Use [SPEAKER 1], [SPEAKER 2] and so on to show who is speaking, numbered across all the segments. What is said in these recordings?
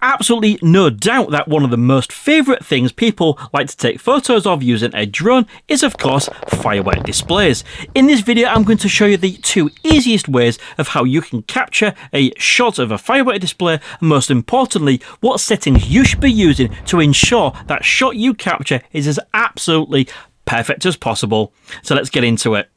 [SPEAKER 1] absolutely no doubt that one of the most favourite things people like to take photos of using a drone is of course firework displays. In this video I'm going to show you the two easiest ways of how you can capture a shot of a firework display, and most importantly what settings you should be using to ensure that shot you capture is as absolutely perfect as possible. So let's get into it.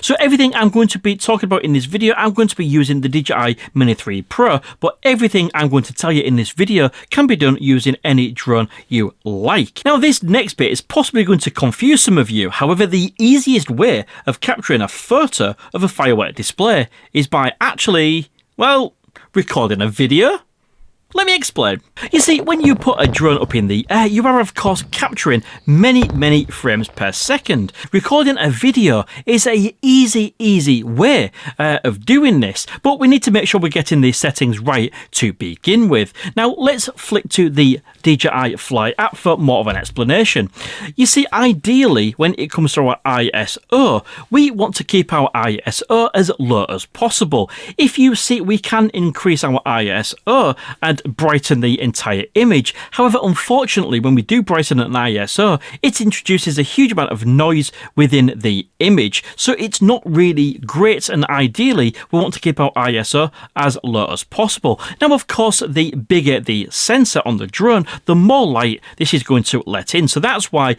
[SPEAKER 1] So everything I'm going to be talking about in this video, I'm going to be using the DJI Mini 3 Pro, but everything I'm going to tell you in this video can be done using any drone you like. Now this next bit is possibly going to confuse some of you. However, the easiest way of capturing a photo of a firework display is by actually, well, recording a video. Let me explain. You see, when you put a drone up in the air, you are of course capturing many frames per second. Recording a video is a easy way of doing this, but we need to make sure we're getting these settings right to begin with. Now let's flick to the DJI Fly app for more of an explanation. You see, ideally when it comes to our ISO, we want to keep our ISO as low as possible. If you see, we can increase our ISO and brighten the entire image. However, unfortunately, when we do brighten an ISO, it introduces a huge amount of noise within the image. So it's not really great, and ideally, we want to keep our ISO as low as possible. Now, of course, the bigger the sensor on the drone, the more light this is going to let in. So that's why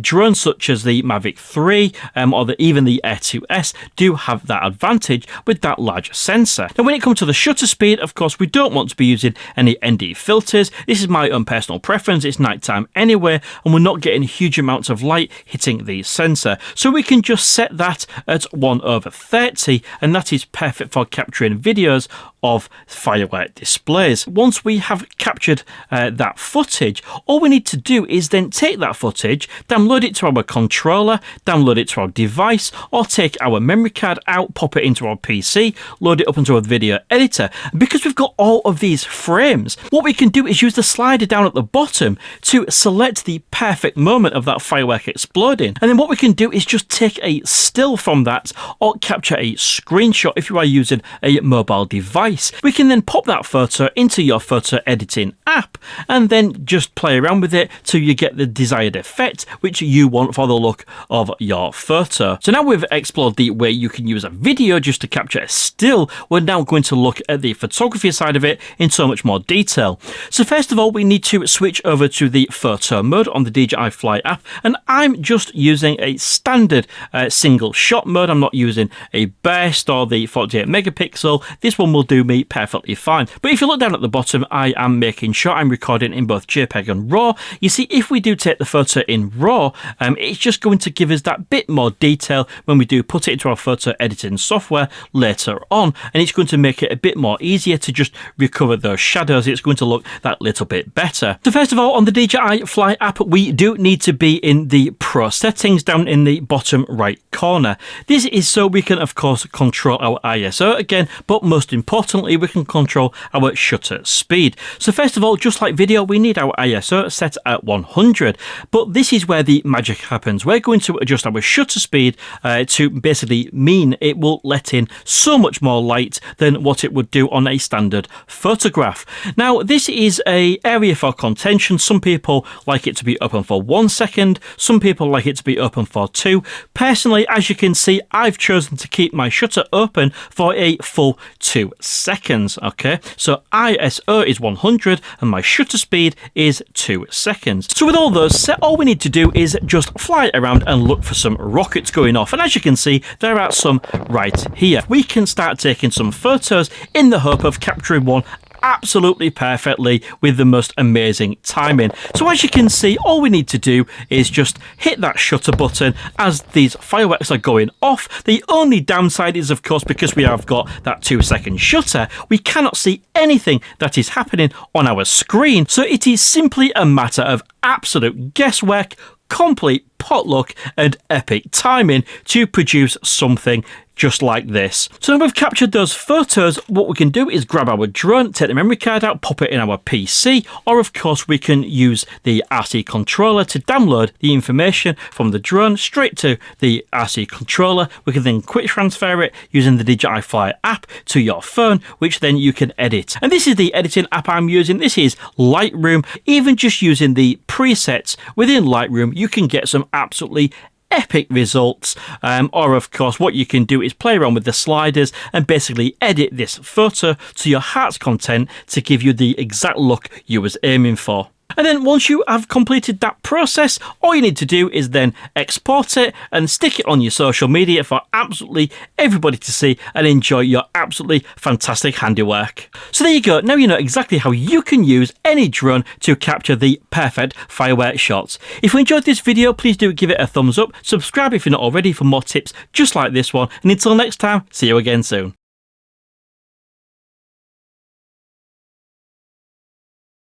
[SPEAKER 1] drones such as the Mavic 3 or even the Air 2S do have that advantage with that large sensor. Now, when it comes to the shutter speed, of course, we don't want to be using any ND filters. This is my own personal preference. It's nighttime anyway, and we're not getting huge amounts of light hitting the sensor. So we can just set that at 1/30, and that is perfect for capturing videos of firework displays. Once we have captured that footage, all we need to do is then take that footage, download it to our controller, download it to our device, or take our memory card out, pop it into our PC, load it up into a video editor. Because we've got all of these frames, what we can do is use the slider down at the bottom to select the perfect moment of that firework exploding. And then what we can do is just take a still from that or capture a screenshot if you are using a mobile device. We can then pop that photo into your photo editing app and then just play around with it till you get the desired effect which you want for the look of your photo. So now we've explored the way you can use a video just to capture a still, we're now going to look at the photography side of it in so much more detail. So first of all, we need to switch over to the photo mode on the DJI Fly app, and I'm just using a standard single shot mode. I'm not using a burst or the 48 megapixel. This one will do me perfectly fine. But if you look down at the bottom, I am making sure I'm recording in both JPEG and RAW. You see, if we do take the photo in RAW, it's just going to give us that bit more detail when we do put it into our photo editing software later on, and it's going to make it a bit more easier to just recover those shadows. It's going to look that little bit better. So first of all, on the DJI Fly app, we do need to be in the Pro settings down in the bottom right corner. This is so we can of course control our ISO again, but most importantly we can control our shutter speed. So first of all, just like video, we need our ISO set at 100, but this is where the magic happens. We're going to adjust our shutter speed to basically mean it will let in so much more light than what it would do on a standard photograph. Now this is an area for contention. Some people like it to be open for 1 second, some people like it to be open for 2. Personally, as you can see, I've chosen to keep my shutter open for a full 2 seconds. Okay, so ISO is 100 and my shutter speed is 2 seconds. So with all those set, all we need to do is just fly around and look for some rockets going off, and as you can see, there are some right here. We can start taking some photos in the hope of capturing one absolutely perfectly with the most amazing timing. So as you can see, all we need to do is just hit that shutter button as these fireworks are going off. The only downside is, of course, because we have got that 2-second shutter, we cannot see anything that is happening on our screen. So it is simply a matter of absolute guesswork, complete potluck and epic timing to produce something just like this. So now we've captured those photos, what we can do is grab our drone, take the memory card out, pop it in our PC, or of course we can use the RC controller to download the information from the drone straight to the RC controller. We can then quick transfer it using the DJI Fly app to your phone, which then you can edit. And this is the editing app I'm using. This is Lightroom. Even just using the presets within Lightroom, you can get some absolutely epic results. Or of course what you can do is play around with the sliders and basically edit this photo to your heart's content to give you the exact look you was aiming for. And then once you have completed that process, all you need to do is then export it and stick it on your social media for absolutely everybody to see and enjoy your absolutely fantastic handiwork. So there you go. Now you know exactly how you can use any drone to capture the perfect firework shots. If you enjoyed this video, please do give it a thumbs up. Subscribe if you're not already for more tips just like this one. And until next time, see you again soon.